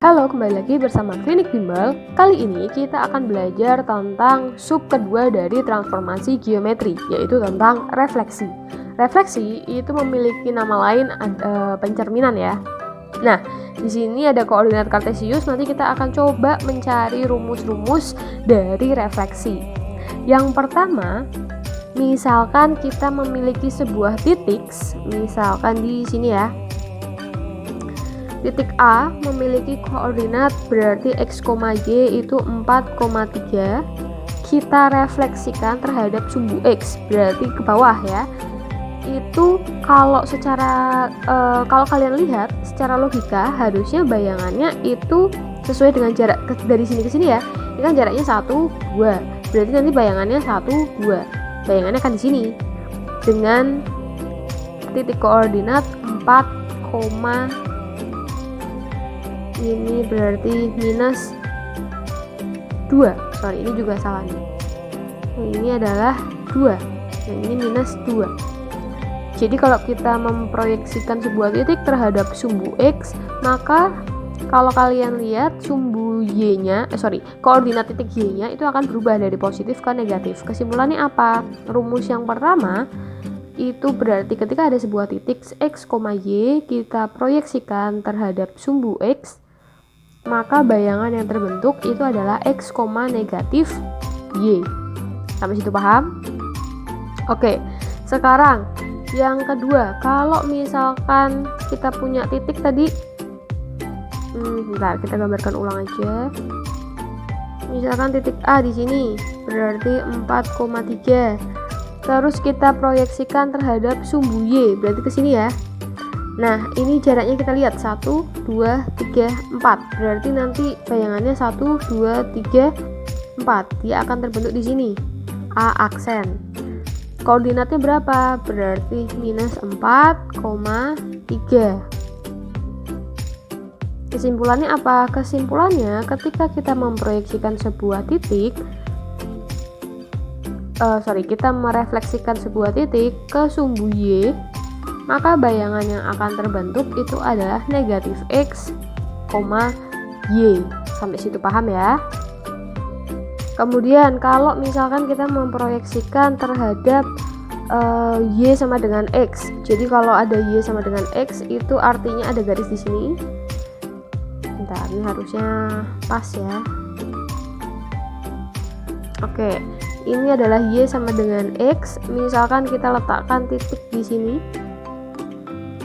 Halo, kembali lagi bersama Klinik Bimbel. Kali ini kita akan belajar tentang sub kedua dari transformasi geometri, yaitu tentang refleksi. Refleksi itu memiliki nama lain pencerminan ya. Nah, di sini ada koordinat kartesius, nanti kita akan coba mencari rumus-rumus dari refleksi. Yang pertama, misalkan kita memiliki sebuah titik, misalkan di sini ya. Titik A memiliki koordinat berarti x, y itu 4,3. Kita refleksikan terhadap sumbu x, berarti ke bawah ya. Itu kalau kalau kalian lihat secara logika harusnya bayangannya itu sesuai dengan jarak dari sini ke sini ya. Ini kan jaraknya 1, 2. Berarti nanti bayangannya 1, 2. Bayangannya kan di sini. Dengan titik koordinat 4, ini berarti minus 2. Sorry, ini juga salah nih. Ini adalah 2 dan ini minus 2. Jadi kalau kita memproyeksikan sebuah titik terhadap sumbu x, maka kalau kalian lihat sumbu koordinat titik y-nya itu akan berubah dari positif ke negatif. Kesimpulannya apa? Rumus yang pertama itu berarti ketika ada sebuah titik x, y, kita proyeksikan terhadap sumbu x, maka bayangan yang terbentuk itu adalah x, negatif y. Sampai situ paham? Oke, sekarang yang kedua, kalau misalkan kita punya titik tadi, bentar, kita gambarkan ulang aja. Misalkan titik A di sini berarti 4,3. Terus kita proyeksikan terhadap sumbu y, berarti ke sini ya. Nah, ini jaraknya kita lihat 1, 2, 3, 4. Berarti nanti bayangannya 1, 2, 3, 4. Dia akan terbentuk di sini. A aksen. Koordinatnya berapa? Berarti minus 4,3. Kesimpulannya apa? Kesimpulannya ketika kita memproyeksikan sebuah titik, kita merefleksikan sebuah titik ke sumbu y, maka bayangan yang akan terbentuk itu adalah negatif x, y. Sampai situ paham ya? Kemudian kalau misalkan kita memproyeksikan terhadap y sama dengan x, jadi kalau ada y sama dengan x itu artinya ada garis di sini. Bentar, ini harusnya pas ya. Oke, ini adalah y sama dengan x. Misalkan kita letakkan titik di sini.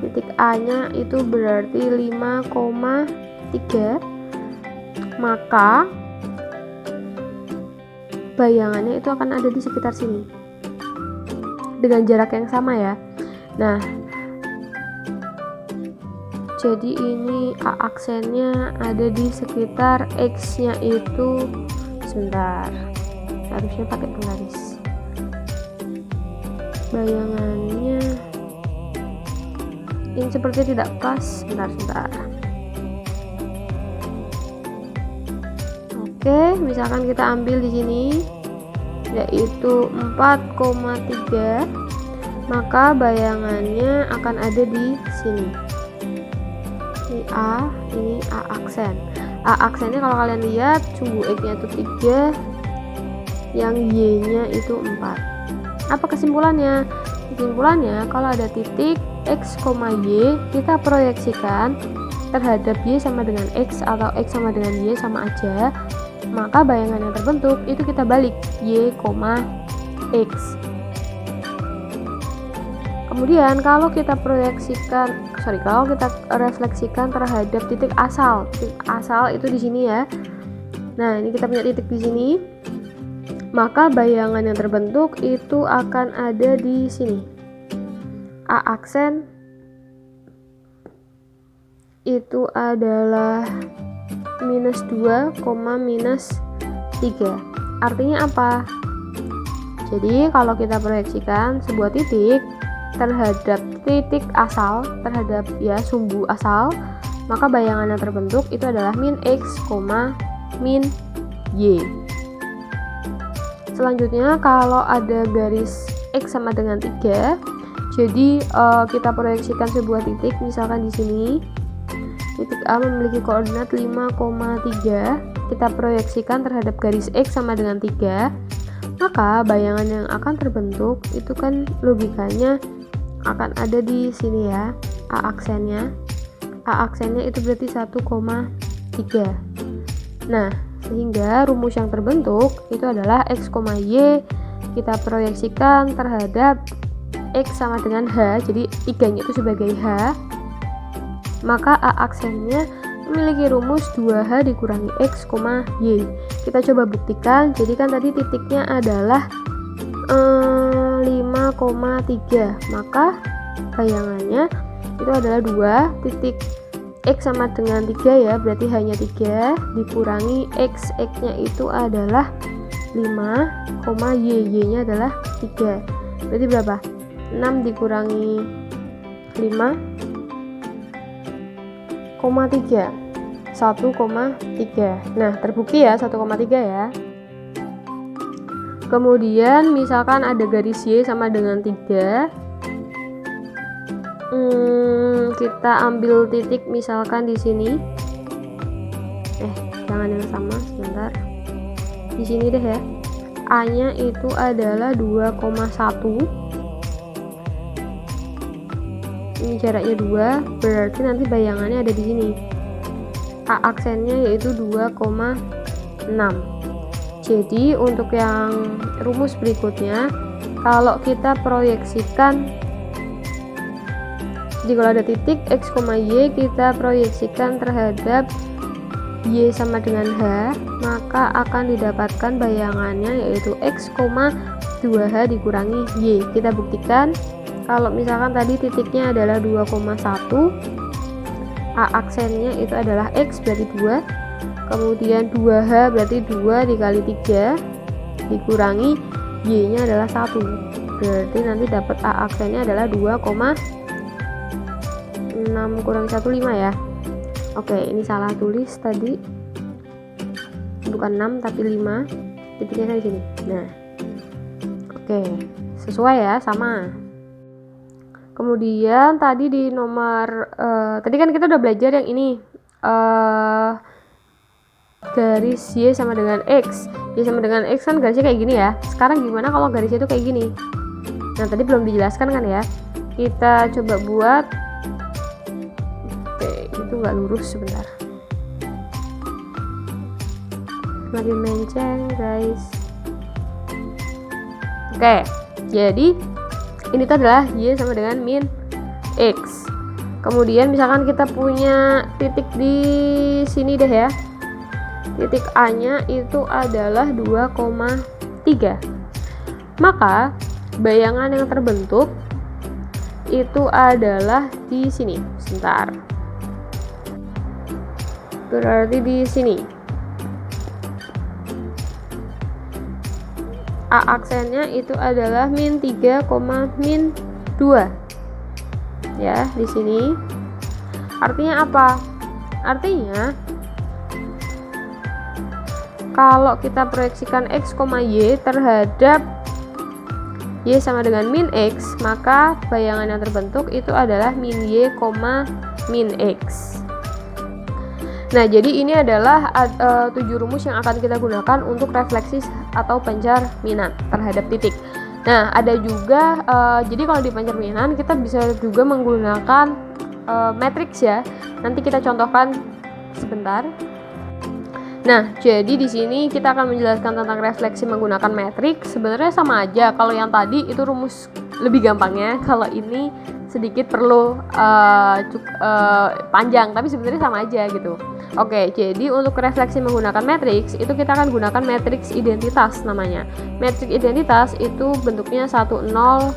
Titik A-nya itu berarti 5,3, maka bayangannya itu akan ada di sekitar sini dengan jarak yang sama ya. Nah, jadi ini A aksennya ada di sekitar X-nya itu, sebentar, harusnya pakai penggaris. Bayangannya ini seperti tidak pas, sebentar. Oke, misalkan kita ambil di sini yaitu 4,3, maka bayangannya akan ada di sini. Ini A aksen. A aksennya kalau kalian lihat sumbu X-nya itu 3, yang Y-nya itu 4. Apa kesimpulannya? Kesimpulannya kalau ada titik x, y, kita proyeksikan terhadap y sama dengan x atau x sama dengan y sama aja, maka bayangan yang terbentuk itu kita balik y, x. Kemudian kalau kita refleksikan terhadap titik asal. Titik asal itu di sini ya. Nah, ini kita punya titik di sini. Maka bayangan yang terbentuk itu akan ada di sini. A aksen itu adalah minus 2, minus 3. Artinya apa? Jadi kalau kita proyeksikan sebuah titik terhadap titik asal, terhadap ya sumbu asal, maka bayangan yang terbentuk itu adalah min x, min y. Selanjutnya kalau ada garis x sama dengan 3, jadi kita proyeksikan sebuah titik misalkan di sini. titik A memiliki koordinat 5,3, kita proyeksikan terhadap garis X sama dengan 3, maka bayangan yang akan terbentuk itu kan logikanya akan ada di sini ya, A aksennya itu berarti 1,3. Nah, sehingga rumus yang terbentuk itu adalah X, Y, kita proyeksikan terhadap X sama dengan H, jadi 3-nya itu sebagai H, maka A aksennya memiliki rumus 2H dikurangi X, Y. Kita coba buktikan. Jadi kan tadi titiknya adalah 5,3, maka bayangannya itu adalah 2 titik X sama dengan 3 ya, berarti hanya 3 dikurangi X nya itu adalah 5, Y nya adalah 3, berarti berapa? 6 dikurangi 5,3, 1,3. Nah, terbukti ya 1,3 ya. Kemudian misalkan ada garis Y sama dengan 3, kita ambil titik misalkan di sini. Jangan yang sama, sebentar. Di sini deh ya. A-nya itu adalah 2,1. Ini jaraknya 2, berarti nanti bayangannya ada di sini. A aksennya yaitu 2,6. Jadi untuk yang rumus berikutnya, kalau kita proyeksikan, jadi kalau ada titik X, Y, kita proyeksikan terhadap Y sama dengan H, maka akan didapatkan bayangannya yaitu X, 2H dikurangi Y. Kita buktikan. Kalau misalkan tadi titiknya adalah 2,1, A aksennya itu adalah X berarti 2, kemudian 2H berarti 2 dikali 3 dikurangi Y nya adalah 1, berarti nanti dapat A aksennya adalah 2,6 kurang 1, 5 ya. Oke, ini salah tulis tadi, bukan 6 tapi 5, titiknya kan di sini. Nah, oke, sesuai ya, sama. Kemudian tadi di nomor tadi kan kita udah belajar yang ini, garis Y sama dengan X. Y sama dengan X kan garisnya kayak gini ya. Sekarang gimana kalau garisnya itu kayak gini? Nah, tadi belum dijelaskan kan ya. Kita coba buat. Oke, itu nggak lurus, sebentar. Lagi menceng guys. Oke, jadi ini tuh adalah Y sama dengan min X. Kemudian misalkan kita punya titik di sini deh ya. Titik A nya itu adalah 2,3. Maka bayangan yang terbentuk itu adalah di sini. Sebentar. Berarti di sini. A aksennya itu adalah min 3, min 2 ya di sini. Artinya apa? Artinya kalau kita proyeksikan X, Y terhadap Y sama dengan min X, maka bayangan yang terbentuk itu adalah min Y, min X. Nah, jadi ini adalah 7 rumus yang akan kita gunakan untuk refleksi atau pencerminan terhadap titik. Nah, ada juga, jadi kalau di pencerminan kita bisa juga menggunakan matriks ya. Nanti kita contohkan sebentar. Nah, jadi di sini kita akan menjelaskan tentang refleksi menggunakan matriks. Sebenarnya sama aja. Kalau yang tadi itu rumus lebih gampangnya, kalau ini sedikit perlu panjang, tapi sebenarnya sama aja gitu. Oke, jadi untuk refleksi menggunakan matriks itu kita akan gunakan matriks identitas namanya. Matriks identitas itu bentuknya 1 0 0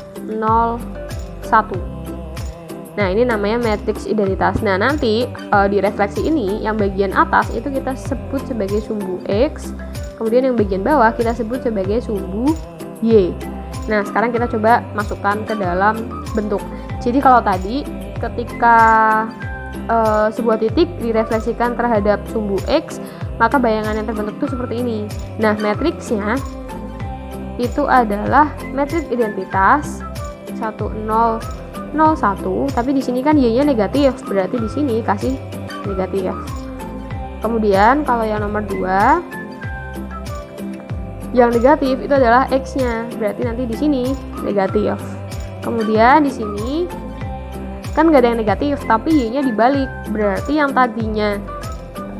1. Nah, ini namanya matriks identitas. Nah, nanti di refleksi ini yang bagian atas itu kita sebut sebagai sumbu X, kemudian yang bagian bawah kita sebut sebagai sumbu Y. Nah, sekarang kita coba masukkan ke dalam bentuk. Jadi kalau tadi ketika sebuah titik direfleksikan terhadap sumbu X, maka bayangan yang terbentuk itu seperti ini. Nah, matriksnya itu adalah matriks identitas 1 0 0 1, tapi di sini kan Y-nya negatif, berarti di sini kasih negatif. Kemudian kalau yang nomor 2, yang negatif itu adalah X-nya, berarti nanti di sini negatif. Kemudian di sini kan nggak ada yang negatif, tapi Y-nya dibalik, berarti yang tadinya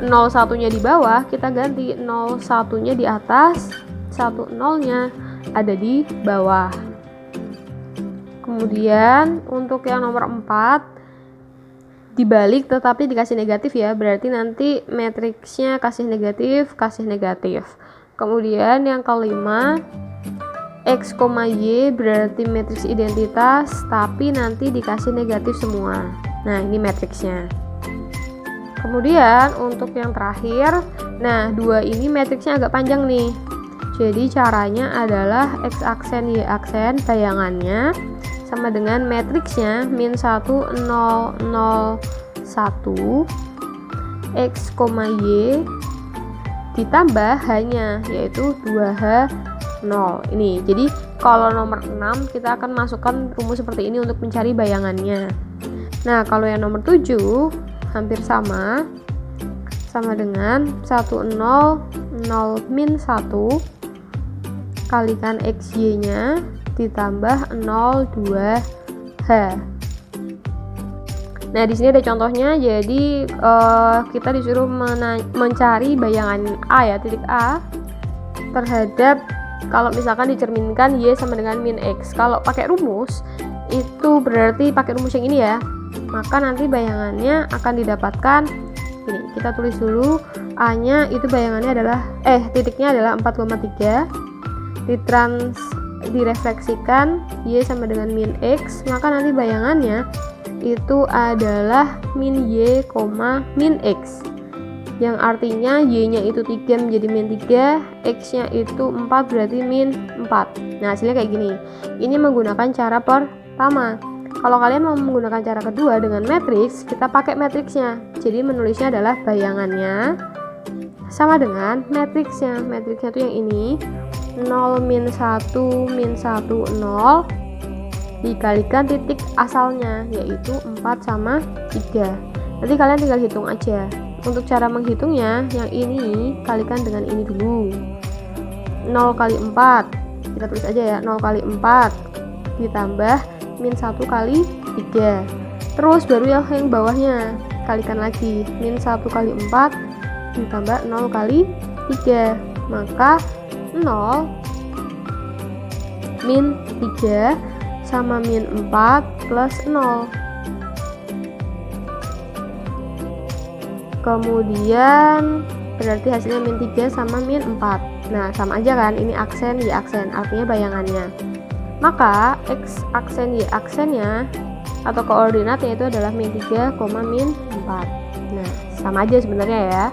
01-nya di bawah, kita ganti 01-nya di atas, 10-nya ada di bawah. Kemudian untuk yang nomor 4 dibalik tetapi dikasih negatif ya, berarti nanti matriksnya kasih negatif. Kemudian yang kelima, X, Y berarti matriks identitas tapi nanti dikasih negatif semua. Nah, ini matriksnya. Kemudian untuk yang terakhir, nah 2 ini matriksnya agak panjang nih. Jadi caranya adalah X aksen Y aksen bayangannya sama dengan matriksnya min 1 0 0 1 X, Y ditambah hanya yaitu 2H 0. Ini jadi kalau nomor 6 kita akan masukkan rumus seperti ini untuk mencari bayangannya. Nah kalau yang nomor 7 hampir sama dengan 1 0 0 min 1 kalikan XY nya ditambah 0 2H. Nah di sini ada contohnya. Jadi kita disuruh mencari bayangan A ya, titik A terhadap kalau misalkan dicerminkan Y sama dengan min X. Kalau pakai rumus itu berarti pakai rumus yang ini ya, maka nanti bayangannya akan didapatkan ini. Kita tulis dulu A nya itu bayangannya adalah titiknya adalah 4,3 direfleksikan Y sama dengan min X, maka nanti bayangannya itu adalah min Y, min X, yang artinya Y nya itu 3 menjadi min 3, X nya itu 4 berarti min 4. Nah hasilnya kayak gini. Ini menggunakan cara pertama. Kalau kalian mau menggunakan cara kedua dengan matriks, kita pakai matriksnya. Jadi menulisnya adalah bayangannya sama dengan matriksnya. Matriksnya itu yang ini 0 min 1 min 1 0 dikalikan titik asalnya yaitu 4 sama 3. Nanti kalian tinggal hitung aja. Untuk cara menghitungnya yang ini kalikan dengan ini dulu. 0 kali 4 kita tulis aja ya, 0 kali 4 ditambah min 1 kali 3. Terus baru yang bawahnya kalikan lagi, min 1 kali 4 ditambah 0 kali 3, maka 0 min 3 sama min 4 plus 0. Kemudian berarti hasilnya min 3 sama min 4. Nah sama aja kan, ini aksen Y aksen, artinya bayangannya. Maka X aksen Y aksennya atau koordinatnya itu adalah min 3, min 4. Nah sama aja sebenarnya ya.